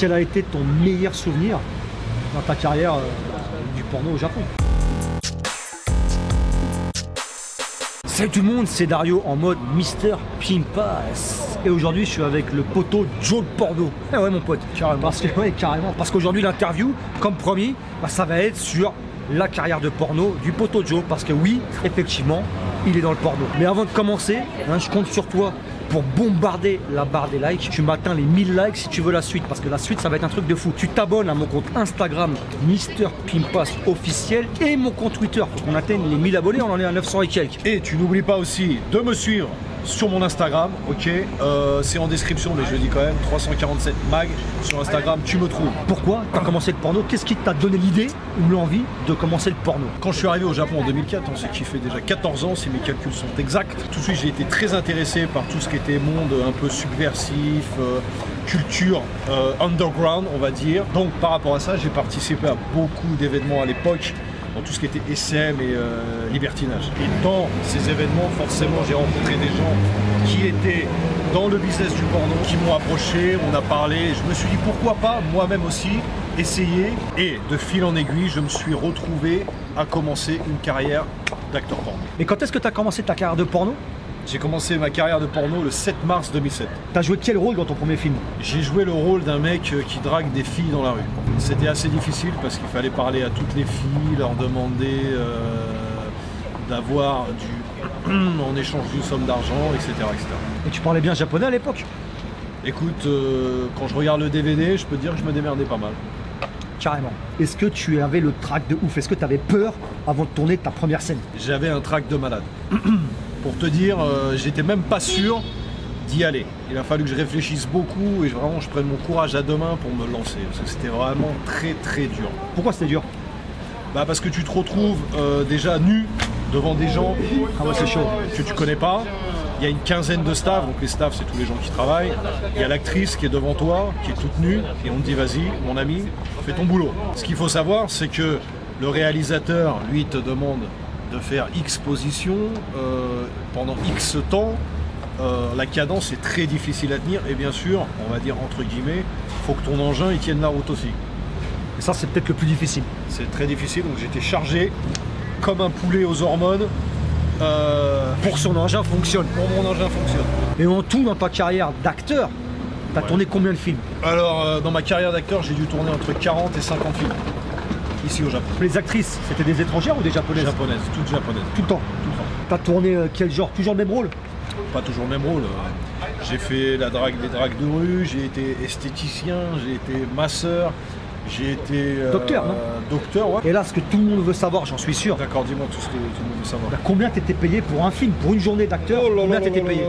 quel a été ton meilleur souvenir dans ta carrière du porno au Japon? Salut tout le monde, c'est Dario en mode Mr Pimpas. Et aujourd'hui je suis avec le poteau Joe le porno. Eh ouais mon pote, carrément. Parce qu'aujourd'hui l'interview, comme promis, ça va être sur la carrière de porno du poteau Joe. Parce que oui, effectivement, il est dans le porno. Mais avant de commencer, je compte sur toi pour bombarder la barre des likes. Tu m'atteins les 1000 likes si tu veux la suite, parce que la suite ça va être un truc de fou. Tu t'abonnes à mon compte Instagram Mr Pimpas officiel et mon compte Twitter. Faut qu'on atteigne les 1000 abonnés, on en est à 900 et quelques. Et tu n'oublies pas aussi de me suivre sur mon Instagram, ok, c'est en description, mais je le dis quand même, 347 mag sur Instagram, tu me trouves. Pourquoi tu as commencé le porno? Qu'est-ce qui t'a donné l'idée ou l'envie de commencer le porno? Quand je suis arrivé au Japon en 2004, on s'est kiffé déjà 14 ans, si mes calculs sont exacts. Tout de suite, j'ai été très intéressé par tout ce qui était monde un peu subversif, culture underground, on va dire. Donc par rapport à ça, j'ai participé à beaucoup d'événements à l'époque, dans tout ce qui était SM et libertinage. Et dans ces événements, forcément, j'ai rencontré des gens qui étaient dans le business du porno, qui m'ont approché, on a parlé, je me suis dit pourquoi pas moi-même aussi essayer, et de fil en aiguille, je me suis retrouvé à commencer une carrière d'acteur porno. Et quand est-ce que tu as commencé ta carrière de porno? J'ai commencé ma carrière de porno le 7 mars 2007. T'as joué quel rôle dans ton premier film? J'ai joué le rôle d'un mec qui drague des filles dans la rue. C'était assez difficile parce qu'il fallait parler à toutes les filles, leur demander d'avoir en échange d'une somme d'argent, etc., etc. Et tu parlais bien japonais à l'époque? Écoute, quand je regarde le DVD, je peux te dire que je me démerdais pas mal. Carrément. Est-ce que tu avais le trac de ouf? Est-ce que tu avais peur avant de tourner ta première scène? J'avais un trac de malade. Pour te dire, j'étais même pas sûr d'y aller. Il a fallu que je réfléchisse beaucoup et vraiment je prenne mon courage à deux mains pour me lancer. Parce que c'était vraiment très très dur. Pourquoi c'était dur? Bah parce que tu te retrouves déjà nu devant des gens c'est chaud. Que tu connais pas. Il y a une quinzaine de staff, donc les staffs c'est tous les gens qui travaillent. Il y a l'actrice qui est devant toi, qui est toute nue, et on te dit vas-y mon ami, fais ton boulot. Ce qu'il faut savoir c'est que le réalisateur, lui, te demande de faire X positions pendant X temps. La cadence est très difficile à tenir et bien sûr, on va dire entre guillemets, il faut que ton engin il tienne la route aussi. Et ça c'est peut-être le plus difficile. C'est très difficile, donc j'étais chargé comme un poulet aux hormones. Pour que son engin fonctionne. Pour mon engin fonctionne. Et en tout, dans ta carrière d'acteur, t'as tourné combien de films? Alors, dans ma carrière d'acteur, j'ai dû tourner entre 40 et 50 films. Ici au Japon. Les actrices, c'était des étrangères ou des japonaises? Japonaises, toutes japonaises. Tout le temps? Tout le temps. T'as tourné quel genre? Toujours le même rôle? Pas toujours le même rôle. J'ai fait des dragues de rue, j'ai été esthéticien, j'ai été masseur, j'ai été... docteur, non? Docteur, ouais. Et là, ce que tout le monde veut savoir, j'en suis sûr. D'accord, dis-moi tout ce que tout le monde veut savoir. Combien t'étais payé pour un film, pour une journée d'acteur? Combien t'étais payé?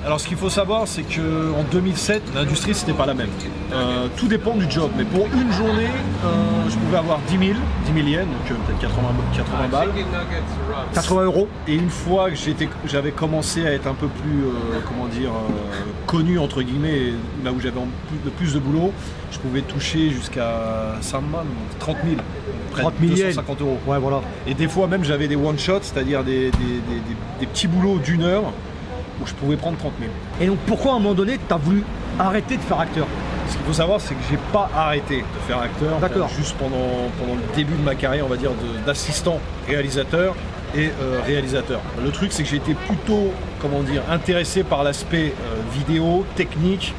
Alors, ce qu'il faut savoir, c'est qu'en 2007, l'industrie, c'était pas la même. Tout dépend du job, mais pour une journée, je pouvais avoir 10 000 yens, donc peut-être 80 balles. 80 €. Et une fois que j'avais commencé à être un peu plus, connu, entre guillemets, là où j'avais plus de boulot, je pouvais toucher jusqu'à 30 000. 30 000 yens. 250 €. Ouais, voilà. Et des fois même j'avais des one-shots, c'est-à-dire des petits boulots d'une heure où je pouvais prendre 30 000. Et donc pourquoi à un moment donné tu as voulu arrêter de faire acteur? Ce qu'il faut savoir, c'est que j'ai pas arrêté de faire acteur. D'accord. Juste pendant le début de ma carrière, on va dire, d'assistant réalisateur et réalisateur. Le truc, c'est que j'ai été plutôt, intéressé par l'aspect vidéo, technique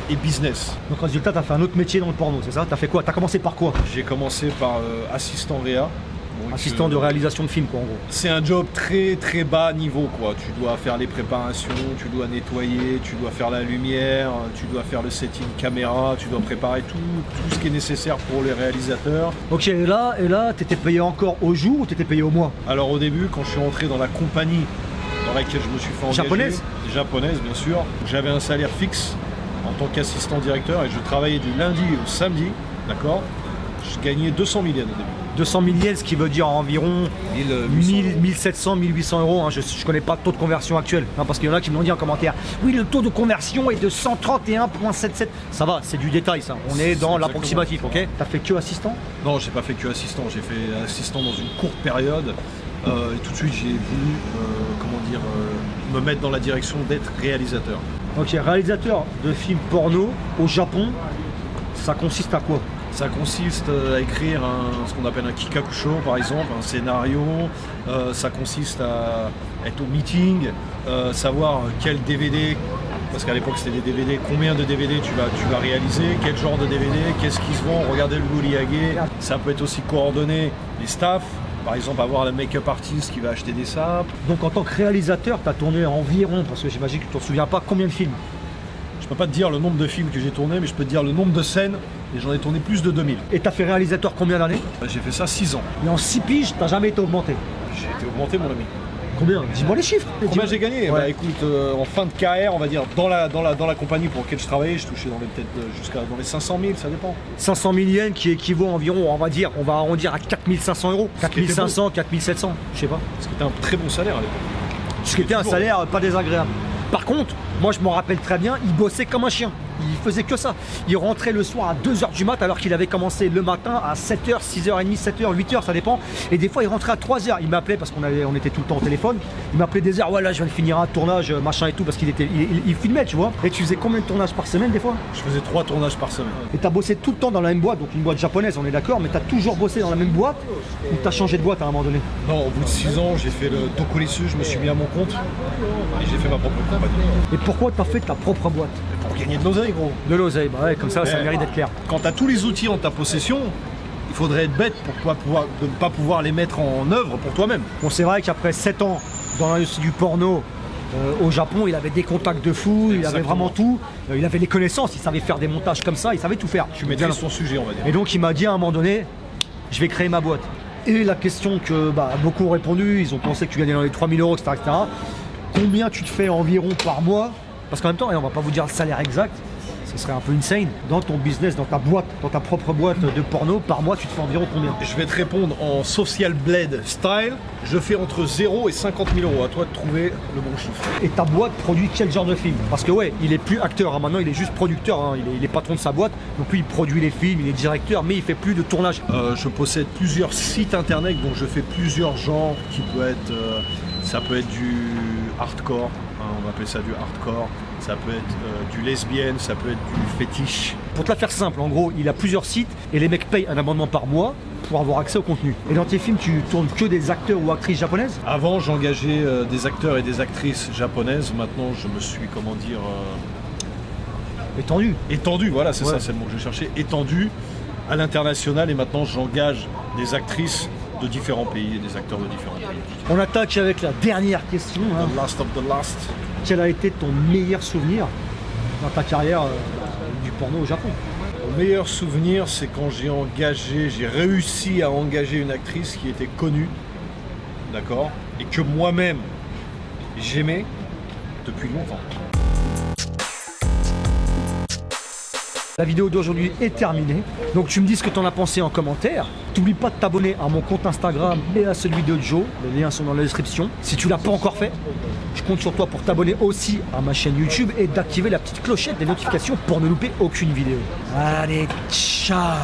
et business. Donc résultat, tu as fait un autre métier dans le porno, c'est ça? Tu as fait quoi? Tu as commencé par quoi? J'ai commencé par assistant réa. Donc, assistant de réalisation de film, quoi, en gros. C'est un job très très bas niveau, quoi. Tu dois faire les préparations, tu dois nettoyer, tu dois faire la lumière, tu dois faire le setting caméra, tu dois préparer tout ce qui est nécessaire pour les réalisateurs. Ok, et là, t'étais payé encore au jour ou t'étais payé au mois? Alors au début, quand je suis rentré dans la compagnie dans laquelle je me suis fait engager, japonaise bien sûr, j'avais un salaire fixe en tant qu'assistant directeur et je travaillais du lundi au samedi, d'accord? Je gagnais 200 000 yens au début. 200 000 yens, ce qui veut dire environ 1700, 1800 €. Hein. Je ne connais pas le taux de conversion actuel, hein, parce qu'il y en a qui me l'ont dit en commentaire. Oui, le taux de conversion est de 131,77. Ça va, c'est du détail, ça. On est dans l'approximatif, ok? T'as fait que assistant? Non, j'ai pas fait que assistant. J'ai fait assistant dans une courte période. Et tout de suite, j'ai voulu, me mettre dans la direction d'être réalisateur. Ok, réalisateur de films porno au Japon. ça consiste à quoi? Ça consiste à écrire ce qu'on appelle un kikakusho par exemple, un scénario. Ça consiste à être au meeting, savoir quel DVD, parce qu'à l'époque c'était des DVD, combien de DVD tu vas réaliser, quel genre de DVD, qu'est-ce qui se vend, regarder le gouriagé. Ça peut être aussi coordonner les staffs, par exemple avoir le make-up artist qui va acheter des sapes. Donc en tant que réalisateur, tu as tourné environ, parce que j'imagine que tu ne te souviens pas, combien de films? Je peux pas te dire le nombre de films que j'ai tourné, mais je peux te dire le nombre de scènes, et j'en ai tourné plus de 2000. Et tu as fait réalisateur combien d'années? J'ai fait ça 6 ans. Mais en 6 piges, tu n'as jamais été augmenté. J'ai été augmenté, mon ami. Combien? Dis-moi les chiffres. Combien j'ai gagné? Ouais. Bah écoute, en fin de carrière, on va dire, dans la compagnie pour laquelle je travaillais, je touchais peut-être jusqu'à dans les 500 000, ça dépend. 500 000 yens qui équivaut environ, on va arrondir à 4500 euros. Ce qui était 4500, 4700, je sais pas. Ce qui était un très bon salaire à l'époque. Ce qui était un salaire pas désagréable. Par contre, moi je m'en rappelle très bien, il bossait comme un chien. Il faisait que ça. Il rentrait le soir à 2h du mat alors qu'il avait commencé le matin à 7h, 6h30, 7h, 8h, ça dépend. Et des fois il rentrait à 3h. Il m'appelait parce qu'on était tout le temps au téléphone. Il m'appelait des heures, ouais là je viens de finir un tournage, machin et tout, parce qu'il filmait, tu vois. Et tu faisais combien de tournages par semaine des fois? Je faisais 3 tournages par semaine. Et t'as bossé tout le temps dans la même boîte, donc une boîte japonaise, on est d'accord, mais t'as toujours bossé dans la même boîte ou t'as changé de boîte à un moment donné? Non, au bout de 6 ans, j'ai fait le Dokurisu, je me suis mis à mon compte et j'ai fait ma propre compagnie. Et pourquoi t'as fait ta propre boîte? Pour gagner de l'oseille, gros. De l'oseille, bah ouais, comme ça mérite d'être clair. Quand tu as tous les outils en ta possession, il faudrait être bête pour de ne pas pouvoir les mettre en œuvre pour toi-même. Bon, c'est vrai qu'après 7 ans dans l'industrie du porno au Japon, il avait des contacts de fou, il avait vraiment tout. Il avait les connaissances, il savait faire des montages comme ça, il savait tout faire. Tu maîtrises son sujet, on va dire. Et donc il m'a dit à un moment donné, je vais créer ma boîte. Et la question que beaucoup ont répondu, ils ont pensé que tu gagnais dans les 3000 euros, etc., etc. Combien tu te fais environ par mois? Parce qu'en même temps, et on va pas vous dire le salaire exact, ce serait un peu insane. Dans ton business, dans ta boîte, dans ta propre boîte de porno, par mois, tu te fais environ combien? Je vais te répondre en social blade style. Je fais entre 0 et 50 000 euros. À toi de trouver le bon chiffre. Et ta boîte produit quel genre de film? Parce que ouais, il est plus acteur, hein. Maintenant il est juste producteur, hein. Il est patron de sa boîte. Donc lui, il produit les films, il est directeur, mais il fait plus de tournage. Je possède plusieurs sites internet, donc je fais plusieurs genres qui peut être... ça peut être du hardcore, hein, on va appeler ça du hardcore. Ça peut être du lesbienne, ça peut être du fétiche. Pour te la faire simple, en gros, il a plusieurs sites et les mecs payent un abonnement par mois pour avoir accès au contenu. Et dans tes films, tu tournes que des acteurs ou actrices japonaises? Avant, j'engageais des acteurs et des actrices japonaises. Maintenant, je me suis, comment dire... Étendu. Étendu, voilà, c'est ça, c'est le mot que je cherchais. Étendu à l'international et maintenant, j'engage des actrices de différents pays et des acteurs de différents pays. On attaque avec la dernière question. Hein. The last of the last. Quel a été ton meilleur souvenir dans ta carrière du porno au Japon? Mon meilleur souvenir, c'est quand j'ai réussi à engager une actrice qui était connue, d'accord, et que moi-même j'aimais depuis longtemps. La vidéo d'aujourd'hui est terminée, donc tu me dis ce que tu en as pensé en commentaire. N'oublie pas de t'abonner à mon compte Instagram et à celui de Joe, les liens sont dans la description. Si tu l'as pas encore fait, je compte sur toi pour t'abonner aussi à ma chaîne YouTube et d'activer la petite clochette des notifications pour ne louper aucune vidéo. Allez, ciao!